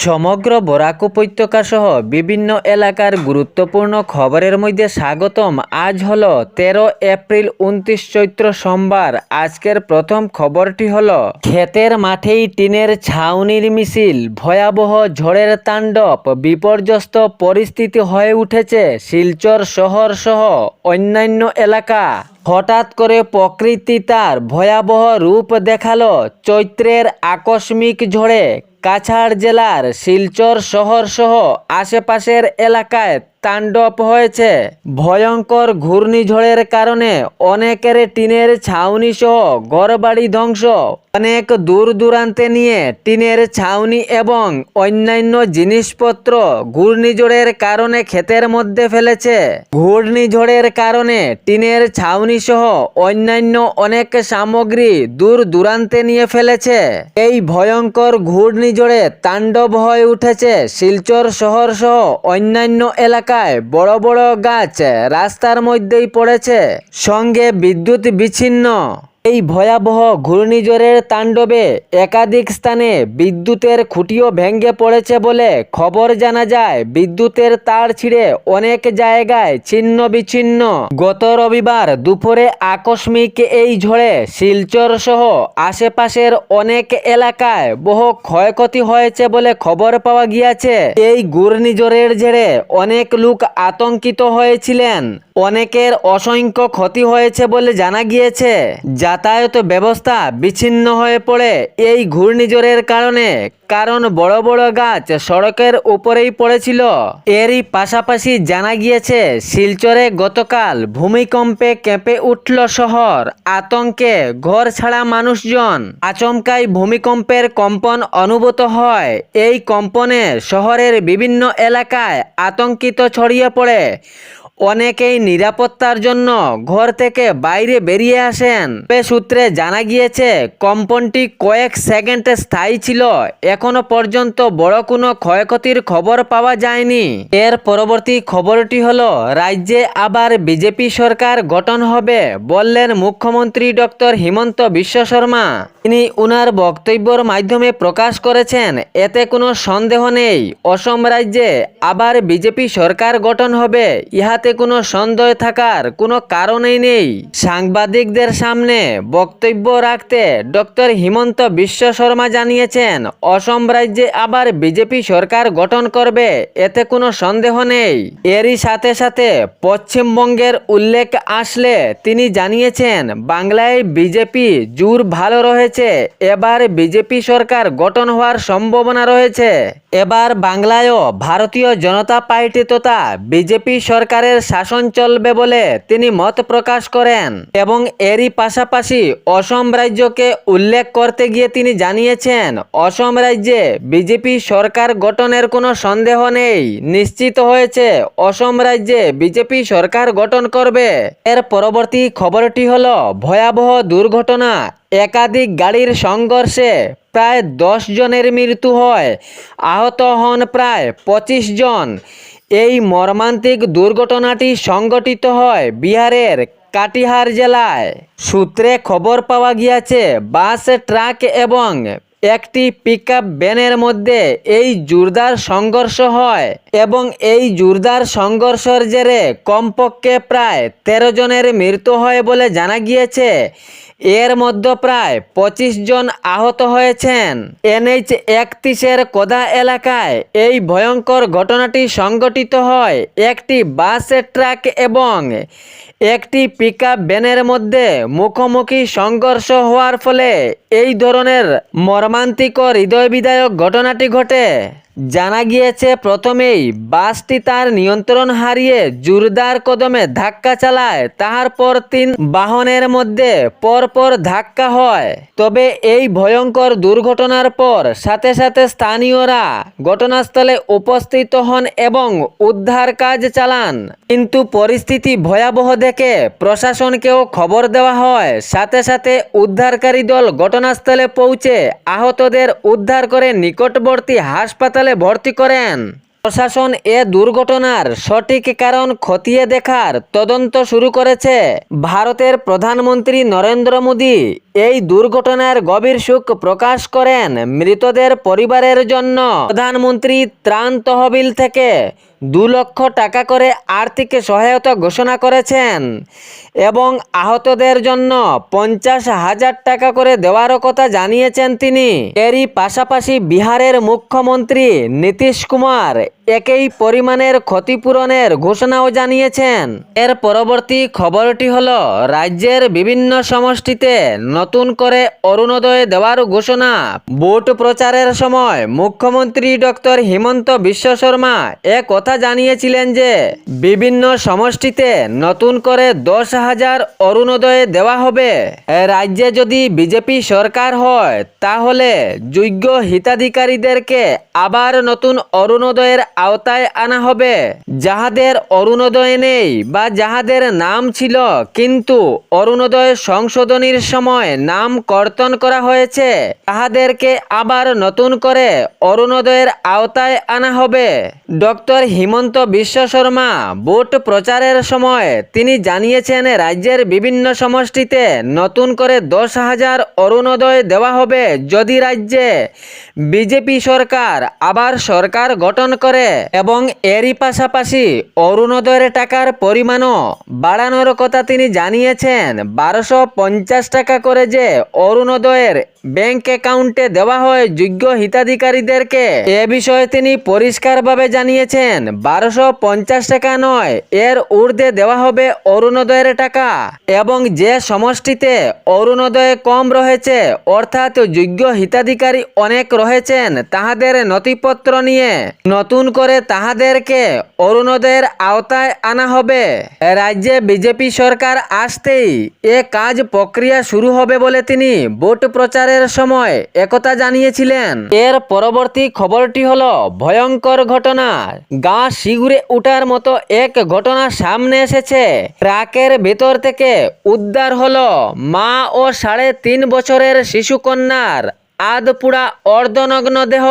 সমগ্র বরাক উপত্যকা সহ বিভিন্ন এলাকার গুরুত্বপূর্ণ খবরের মধ্যে স্বাগতম। আজ হলো 13 এপ্রিল 29 চৈত্র সোমবার। আজকের প্রথম খবরটি হলো ক্ষেতের মাঠেই টিনের ছাউনির মিছিল, ভয়াবহ ঝড়ের তাণ্ডব, বিপর্যস্ত পরিস্থিতি হয়ে উঠেছে শিলচর শহর সহ অন্যান্য এলাকা। হঠাৎ করে প্রকৃতি তার ভয়াবহ রূপ দেখালো। চৈত্রের আকস্মিক ঝড়ে কাছাড় জেলার শিলচর শহর সহ আশেপাশের এলাকায় তাণ্ডব হয়েছে। ভয়ঙ্কর ঘূর্ণিঝড়ের কারণে অনেকের টিনের ছাউনি সহ ঘরবাড়ি ধ্বংস। অনেক দূর দূরান্তে নিয়ে টিনের ছাউনি এবং অন্যান্য জিনিসপত্র ঘূর্ণিঝড়ের কারণে ক্ষেতের মধ্যে ফেলেছে। ঘূর্ণিঝড়ের কারণে টিনের ছাউনি সহ অন্যান্য অনেক সামগ্রী দূর দূরান্তে নিয়ে ফেলেছে। এই ভয়ঙ্কর ঘূর্ণিঝড়ে তাণ্ডব হয়ে উঠেছে শিলচর শহর সহ অন্যান্য এলাকায়। বড় বড় গাছ রাস্তার মধ্যেই পড়েছে, সঙ্গে বিদ্যুৎ বিচ্ছিন্ন। এই ভয়াবহ ঘূর্ণিঝড়ের তাণ্ডবে একাধিক স্থানে বিদ্যুতের খুঁটিও ভেঙে পড়েছে বলে খবর জানা যায়। বিদ্যুতের তার ছিঁড়ে অনেক জায়গায় ছিন্ন বিচ্ছিন্ন। গত রবিবার দুপুরে আকস্মিক এই ঝড়ে শিলচর সহ আশেপাশের অনেক এলাকায় বহু ক্ষয়ক্ষতি হয়েছে বলে খবর পাওয়া গিয়েছে। এই ঘূর্ণিঝড়ের জেরে অনেক লোক আতঙ্কিত হয়েছিলেন। অনেকের অসংখ্য ক্ষতি হয়েছে বলে জানা গিয়েছে। যাতায়াত ব্যবস্থা বিচ্ছিন্ন হয়ে পড়ে এই ঘূর্ণিঝড়ের কারণে, কারণ বড় বড় গাছ সড়কের উপরেই পড়েছিল। এরই পাশাপাশি জানা গিয়েছে শিলচরে গতকাল ভূমিকম্পে কেঁপে উঠল শহর। আতঙ্কে ঘর ছাড়া মানুষজন। আচমকাই ভূমিকম্পের কম্পন অনুভূত হয়। এই কম্পনে শহরের বিভিন্ন এলাকায় আতঙ্কিত ছড়িয়ে পড়ে। অনেকেই নিরাপত্তার জন্য ঘর থেকে বাইরে বেরিয়ে আসেন। সূত্রে জানা গিয়েছে কম্পনটি কয়েক সেকেন্ড স্থায়ী ছিল। এখনো পর্যন্ত বড় কোনো ক্ষয়ক্ষতির খবর পাওয়া যায়নি। এর পরবর্তী খবরটি হলো রাজ্যে আবার বিজেপি সরকার গঠন হবে বললেন মুখ্যমন্ত্রী ডক্টর হিমন্ত বিশ্ব শর্মা। তিনি উনার বক্তব্যের মাধ্যমে প্রকাশ করেছেন, এতে কোনো সন্দেহ নেই অসম রাজ্যে আবার বিজেপি সরকার গঠন হবে। ইহাতে কোনো সন্দেহ থাকার কোনো কারণই নেই। সাংবাদিকদের সামনে বক্তব্য রাখতে ডক্টর হিমন্ত বিশ্ব শর্মা জানিয়েছেন, অসম রাজ্যে আবার বিজেপি সরকার গঠন করবে, এতে কোনো সন্দেহ নেই। এরই সাথে সাথে পশ্চিমবঙ্গের উল্লেখ আসলে তিনি জানিয়েছেন, বাংলায় বিজেপি জোর ভালো রয়েছে। এবার বিজেপি সরকার গঠন হওয়ার সম্ভাবনা রয়েছে। এবার বাংলায়ও ভারতীয় জনতা পার্টি তথা বিজেপি সরকারের শাসন চলবে বলে তিনি মত প্রকাশ করেন। এবং এরই পাশাপাশি অসম রাজ্যকে উল্লেখ করতে গিয়ে তিনি জানিয়েছেন, অসম রাজ্যে বিজেপি সরকার গঠনের কোনো সন্দেহ নেই। নিশ্চিত হয়েছে অসম রাজ্যে বিজেপি সরকার গঠন করবে। এর পরবর্তী খবরটি হলো ভয়াবহ দুর্ঘটনা। একাধিক গাড়ির সংঘর্ষে প্রায় 10 জনের মৃত্যু হয়, আহত হন প্রায় 25 জন। এই মর্মান্তিক দুর্ঘটনাটি সংঘটিত হয় বিহারের কাটিহার জেলায়। সূত্রে খবর পাওয়া গিয়েছে বাস, ট্রাক এবং একটি পিকআপ ভ্যানের মধ্যে এই জোরদার সংঘর্ষ হয় এবং এই জোরদার সংঘর্ষের জেরে কমপক্ষে প্রায় 13 জনের মৃত্যু হয় বলে জানা গিয়েছে। এর মধ্যে প্রায় 25 জন আহত হয়েছেন। NH 31-এর কোদা এলাকায় এই ভয়ঙ্কর ঘটনাটি সংঘটিত হয়। একটি বাস, ট্রাক এবং একটি পিকআপ ভ্যানের মধ্যে মুখোমুখি সংঘর্ষ হওয়ার ফলে এই ধরনের মর্মান্তিক ও হৃদয়বিদারক ঘটনাটি ঘটে। জানা গিয়েছে প্রথমেই বাসটি তার নিয়ন্ত্রণ হারিয়ে জোরদার কদমে ধাক্কা চালায়, তাহার পর 3 বাহনের মধ্যে পরপর ধাক্কা হয়। তবে এই ভয়ঙ্কর দুর্ঘটনার পর সাথে সাথে স্থানীয়রা ঘটনাস্থলে উপস্থিত হন এবং উদ্ধার কাজ চালান। কিন্তু পরিস্থিতি ভয়াবহ দেখে প্রশাসনকেও খবর দেওয়া হয়। সাথে সাথে উদ্ধারকারী দল ঘটনাস্থলে পৌঁছে আহতদের উদ্ধার করে নিকটবর্তী হাসপাতালে ভর্তি করেন। প্রশাসন এ দুর্ঘটনার সঠিক কারণ খতিয়ে দেখার তদন্ত শুরু করেছে। ভারতের প্রধানমন্ত্রী নরেন্দ্র মোদী এই দুর্ঘটনার গভীর শোক প্রকাশ করেন। মৃতদের পরিবারের জন্য প্রধানমন্ত্রী ত্রাণ তহবিল থেকে 2 লক্ষ টাকা করে আর্থিক সহায়তা ঘোষণা করেছেন এবং আহতদের জন্য 50,000 টাকা করে দেওয়ার কথা জানিয়েছেন তিনি। এরই পাশাপাশি বিহারের মুখ্যমন্ত্রী নীতিশ কুমার একই পরিমাণের ক্ষতিপূরণের ঘোষণাও জানিয়েছেন। এর পরবর্তী খবরটি হলো, রাজ্যের বিভিন্ন সমষ্টিতে নতুন করে অরুণোদয় দেওয়ার ঘোষণা। ভোট প্রচারের সময় মুখ্যমন্ত্রী ডক্টর হিমন্ত বিশ্ব শর্মা কথা জানিয়েছিলেন যে বিভিন্ন সমষ্টিতে নতুন করে 10,000 অরুণোদয় দেওয়া হবে। রাজ্যে যদি বিজেপি সরকার হয় তাহলে যোগ্য হিতাধিকারীদেরকে আবার নতুন অরুণোদয়ের আওতায় আনা হবে। যাহাদের অরুণোদয় নেই বা যাহাদের নাম ছিল কিন্তু অরুণোদয় সংশোধনীর সময় নাম কর্তন করা হয়েছে, তাহাদেরকে আবার নতুন করে অরুণোদয়ের আওতায় আনা হবে। ডক্টর হিমন্ত বিশ্ব শর্মা ভোট প্রচারের সময় তিনি জানিয়েছেন রাজ্যের বিভিন্ন সমষ্টিতে নতুন করে 10,000 অরুণোদয় দেওয়া হবে যদি রাজ্যে বিজেপি সরকার আবার সরকার গঠন করে, এবং এরই পাশাপাশি অরুণোদয়ের টাকার পরিমাণও বাড়ানোর কথা তিনি জানিয়েছেন। 1250 টাকা করে যে অরুণোদয়ের ব্যাংক অ্যাকাউন্টে দেওয়া হয় যোগ্য হিতাধিকারীদেরকে, এ বিষয়ে তিনি পরিষ্কারভাবে জানিয়েছেন 1250 টাকা নয়, এর ঊর্ধ্বে দেওয়া হবে অরুণোদয়ের টাকা। এবং যে সমষ্টিতে অরুণোদয় কম রয়েছে অর্থাৎ যোগ্য হিতাধিকারী অনেক রয়েছেন, তাহাদের নথিপত্র নিয়ে নতুন করে তাহাদেরকে অরুণোদয়ের আওতায় আনা হবে। রাজ্যে বিজেপি সরকার আসতেই এ কাজ প্রক্রিয়া শুরু হবে বলে তিনি ভোট প্রচারের সময় একথা জানিয়েছিলেন। এর পরবর্তী খবরটি হলো ভয়ঙ্কর ঘটনা। গা শিউরে ওঠার মতো এক ঘটনা সামনে এসেছে। ট্রাকের ভেতর থেকে উদ্ধার হলো মা ও 3.5 বছরের শিশুকন্যার আধপুড়া অর্ধনগ্ন দেহ।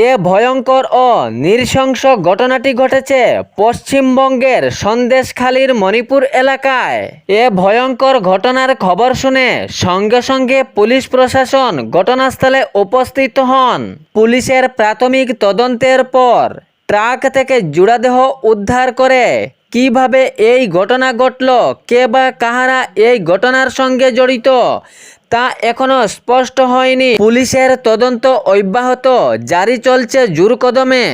এ ভয়ঙ্কর ও নৃশংস ঘটনাটি ঘটেছে পশ্চিমবঙ্গের সন্দেশখালীর মণিপুর এলাকায়। এ ভয়ঙ্কর ঘটনার খবর শুনে সঙ্গে সঙ্গে পুলিশ প্রশাসন ঘটনাস্থলে উপস্থিত হন। পুলিশের প্রাথমিক তদন্তের পর ট্রাক থেকে জোড়াদেহ উদ্ধার করে কিভাবে এই ঘটনা ঘটল, কে বা কাহারা এই ঘটনার সঙ্গে জড়িত তা এখনো স্পষ্ট হয়নি। পুলিশের তদন্ত অব্যাহত জারি চলছে জোর কদমে।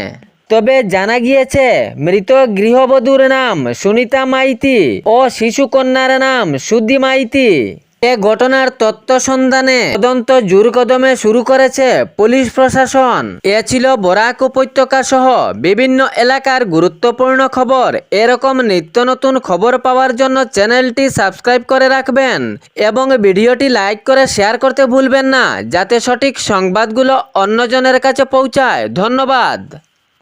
তবে জানা গিয়েছে মৃত গৃহবধূর নাম সুনিতা মাইতি ও শিশুকন্যার নাম সুধি মাইতি। এ ঘটনার তথ্য সন্ধানে তদন্ত জোর কদমে শুরু করেছে পুলিশ প্রশাসন। এ ছিল বরাক উপত্যকা সহ বিভিন্ন এলাকার গুরুত্বপূর্ণ খবর। এরকম নিত্য নতুন খবর পাওয়ার জন্য চ্যানেলটি সাবস্ক্রাইব করে রাখবেন এবং ভিডিওটি লাইক করে শেয়ার করতে ভুলবেন না, যাতে সঠিক সংবাদগুলো অন্যজনের কাছে পৌঁছায়। ধন্যবাদ।